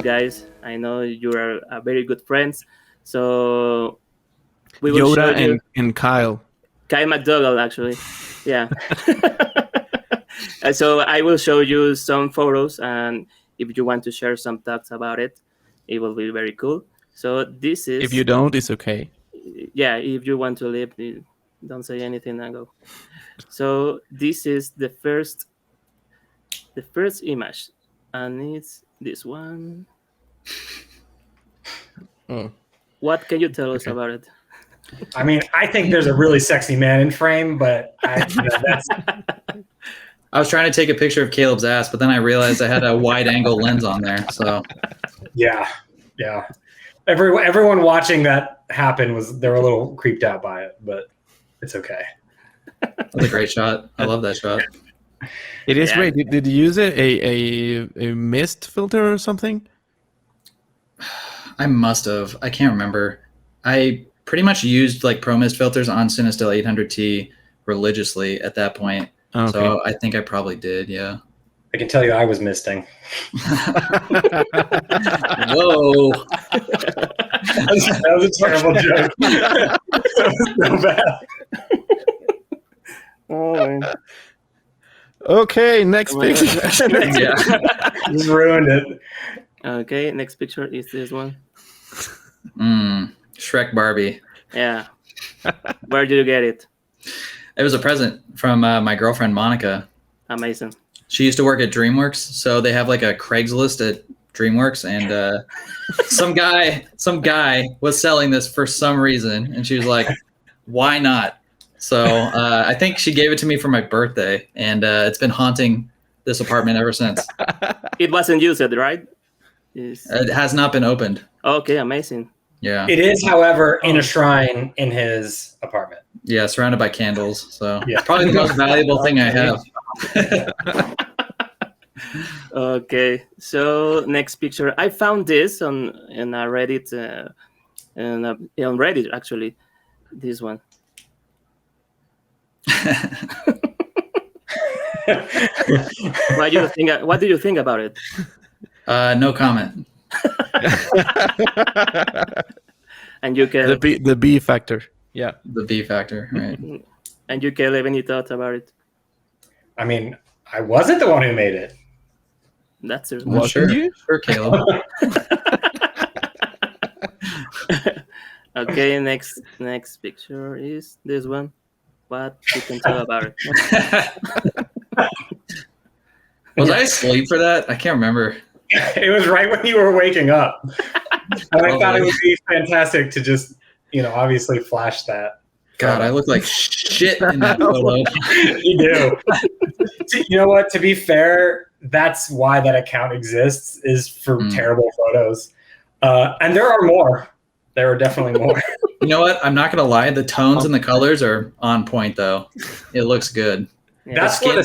guys. I know you are very good friends. So we will show Yoda you and Kyle. Kyle McDougall, actually. Yeah. So I will show you some photos, and if you want to share some thoughts about it, it will be very cool. So this is. If you don't, it's okay. Yeah, if you want to leave, don't say anything and go. So this is the first image, and it's this one. Oh. What can you tell us about it? I mean, I think there's a really sexy man in frame, but that's. I was trying to take a picture of Caleb's ass, but then I realized I had a wide angle lens on there. So Yeah. Everyone watching that happen they were a little creeped out by it, but it's okay. that's a great shot. I love that shot. It is Yeah. great. Did you use a mist filter or something? I must have. I can't remember. I pretty much used like Pro Mist filters on Cinestill 800T religiously at that point. Okay. So I think I probably did. Yeah. I can tell you I was misting. Whoa. That was a terrible joke. That was so bad. Oh, man. Okay, next picture. Yeah. Just ruined it. Okay, next picture is this one. Shrek Barbie. Yeah. Where did you get it? It was a present from my girlfriend, Monica. Amazing. She used to work at DreamWorks, so they have like a Craigslist at DreamWorks, and some guy was selling this for some reason, and she was like, "Why not?" So I think she gave it to me for my birthday, and it's been haunting this apartment ever since. It wasn't used, right? It has not been opened. Okay, amazing. Yeah, It is, however, in a shrine in his apartment. yeah, surrounded by candles. So Yeah. probably the most valuable thing I have. Okay, so next picture. I found this on Reddit, on Reddit actually. This one. What do you think? What do you think about it? No comment. And you can. The B factor. Yeah. The B factor, right? And you can have any thoughts about it? I mean, I wasn't the one who made it. That's it. Well, sure, you? sure, Caleb. Okay, next picture is this one. What you can tell about it? Was I asleep for that? I can't remember. It was right when you were waking up. And I thought it would be fantastic to just, obviously flash that. God, I look like shit in that photo. You do. You know what? To be fair, that's why that account exists, is for terrible photos. And there are more. There are definitely more. You know what? I'm not going to lie. The tones and the colors are on point, though. It looks good. Yeah. That's what a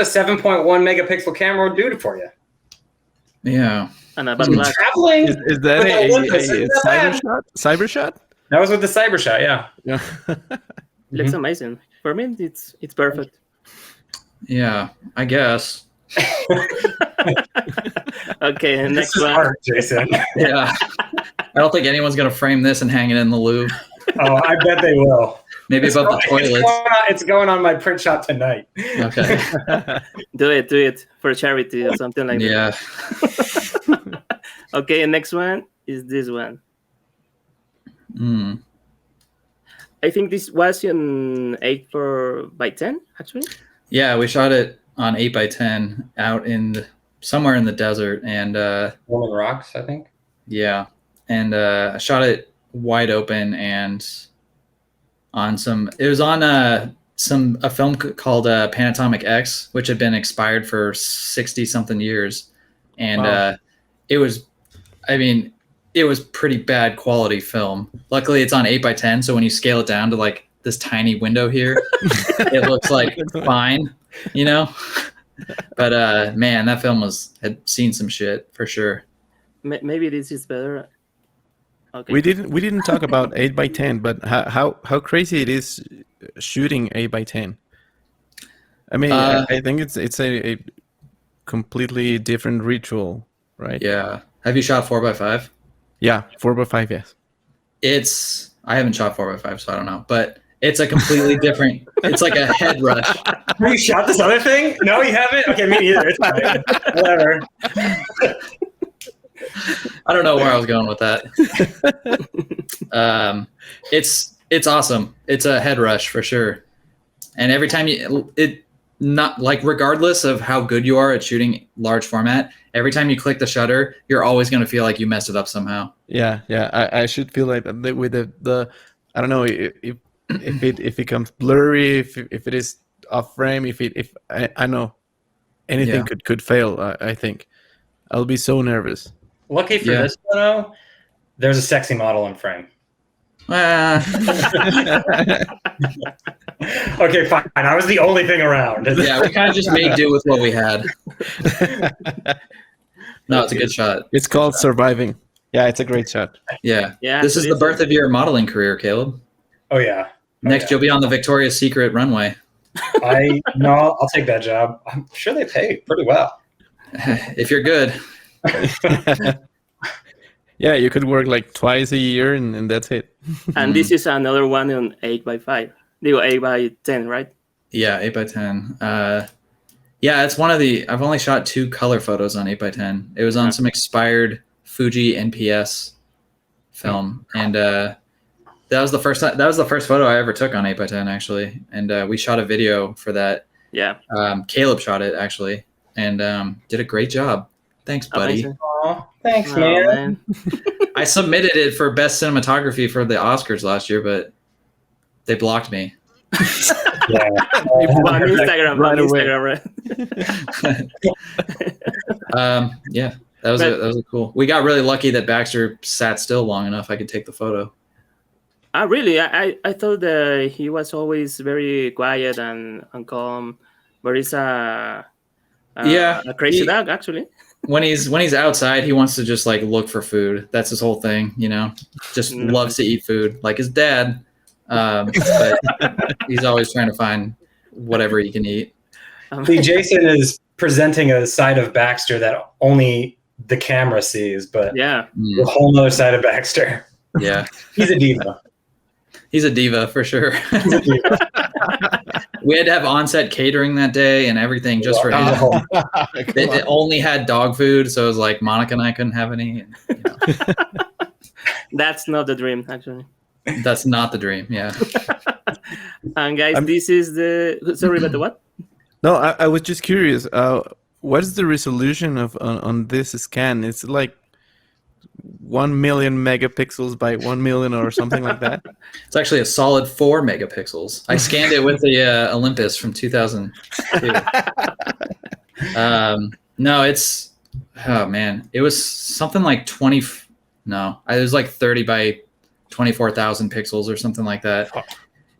7.1 megapixel camera would do for you. Yeah. And about black. Traveling. Is that with a Olympus, isn't that bad? cyber shot? That was with the Cybershot, yeah. Yeah. Looks amazing. For me, it's perfect. Yeah, I guess. Okay, and This next is one. art, Jason. Yeah. I don't think anyone's going to frame this and hang it in the Louvre. Oh, I bet they will. Maybe above the toilets. It's going on my print shop tonight. Okay. Do it for charity or something like Yeah. that. Okay, and next one is this one. I think this was in 8x10, actually. Yeah, we shot it on 8x10 out in somewhere in the desert, and Woman Rocks, I think. yeah, and I shot it wide open and on some. It was on a film called Panatomic X, which had been expired for 60-something years, and Wow. it was, I mean, it was pretty bad quality film. Luckily, it's on 8x10, so when you scale it down to like this tiny window here, it looks like fine, But man, that film had seen some shit for sure. Maybe this is better. Okay. We didn't talk about 8x10, but how crazy it is shooting 8x10. I mean, I think it's a completely different ritual right? Yeah. Have you shot 4x5? Yeah, 4x5, yes. I haven't shot 4x5, so I don't know. But it's a completely different. It's like a head rush. Have you shot this other thing? No, you haven't. Okay, me neither. It's fine. Whatever. I don't know where I was going with that. It's awesome. It's a head rush for sure. And every time regardless of how good you are at shooting large format, every time you click the shutter, you're always going to feel like you messed it up somehow. Yeah. I should feel like that with the I don't know if it comes blurry, if it is off frame, if I know anything could fail. I think I'll be so nervous. Lucky for this photo, there's a sexy model in frame. Okay, fine. I was the only thing around. Yeah, we kind of just made do with what we had. No, it's a good shot. It's called surviving. Yeah, it's a great shot. Yeah. This is the birth of your modeling career, Caleb. Oh yeah. Next, you'll be on the Victoria's Secret runway. I'll take that job. I'm sure they pay pretty well. If you're good. Yeah, you could work like twice a year and that's it. And this is another one on 8x5. They go 8x10, right? Yeah, 8x10. Yeah, it's one of the. I've only shot 2 color photos on 8x10. It was on some expired Fuji NPS film, and that was the first time. That was the first photo I ever took on 8x10, actually. And we shot a video for that. Yeah. Caleb shot it actually, and did a great job. Thanks, buddy. Aw, thanks, man. I submitted it for best cinematography for the Oscars last year, but they blocked me. Yeah. On Instagram, right? Yeah, that was cool. We got really lucky that Baxter sat still long enough I could take the photo. Really? I thought that he was always very quiet and calm, but he's a crazy dog, actually. When he's outside, he wants to just like look for food. That's his whole thing, you know. Just loves to eat food, like his dad. But he's always trying to find whatever he can eat. See, Jason is presenting a side of Baxter that only the camera sees, but a whole other side of Baxter. Yeah, he's a diva. He's a diva for sure. He's a diva. We had to have on-set catering that day and everything just for him. It only had dog food, so it was like Monica and I couldn't have any. And, you know. That's not the dream, actually. That's not the dream, yeah. And guys, this is the... Sorry, but the what? No, I was just curious. What is the resolution on this scan? It's like 1 million megapixels by 1 million or something like that. It's actually a solid 4 megapixels. I scanned it with the Olympus from 2002. No, it's it was something like 20. No, it was like 30 by 24,000 pixels or something like that.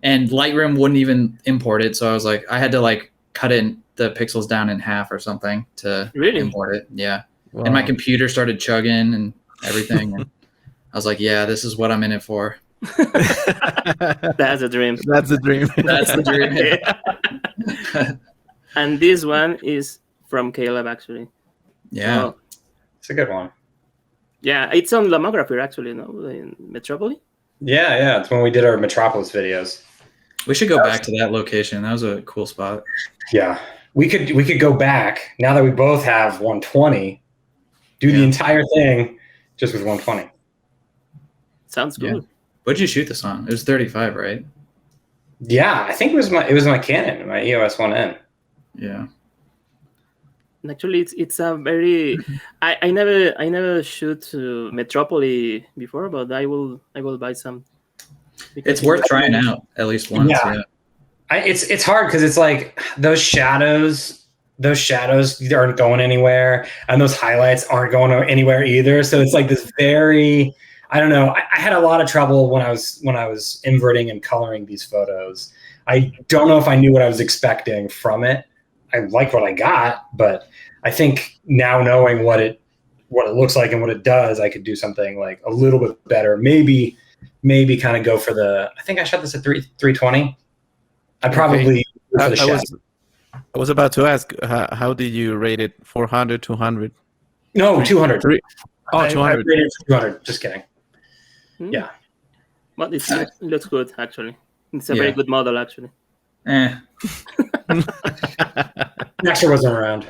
And Lightroom wouldn't even import it, so I was like, I had to like cut the pixels down in half or something to import it. Yeah, wow. And my computer started chugging and everything, and I was like, yeah, this is what I'm in it for. That's a dream. That's the dream. That's the dream. And this one is from Caleb, actually. Yeah. So, it's a good one. Yeah, it's on Lomography, actually, no? In Metropolis? Yeah. It's when we did our Metropolis videos. We should go back to that location. That was a cool spot. Yeah. We could go back, now that we both have 120, do the entire thing just with 120. Sounds good. Yeah. What did you shoot this on? It was 35, right? Yeah, I think it was my Canon, my EOS 1N. Yeah. Actually, it's a very. I never shoot Metropolis before, but I will buy some. It's worth trying out at least once. Yeah. It's hard because it's like those shadows aren't going anywhere, and those highlights aren't going anywhere either. So it's like this very, I don't know. I had a lot of trouble when I was inverting and coloring these photos. I don't know if I knew what I was expecting from it. I like what I got, but I think now knowing what it looks like and what it does, I could do something like a little bit better. Maybe kind of go for I think I shot this at 320. I'd probably go for the shadow. I was about to ask, how did you rate it? 400, 200? No, 200. Oh, I 200. rated it 200. Just kidding. Hmm. Yeah. But it looks good, actually. It's a Yeah. very good model, actually. Eh. Next year wasn't around.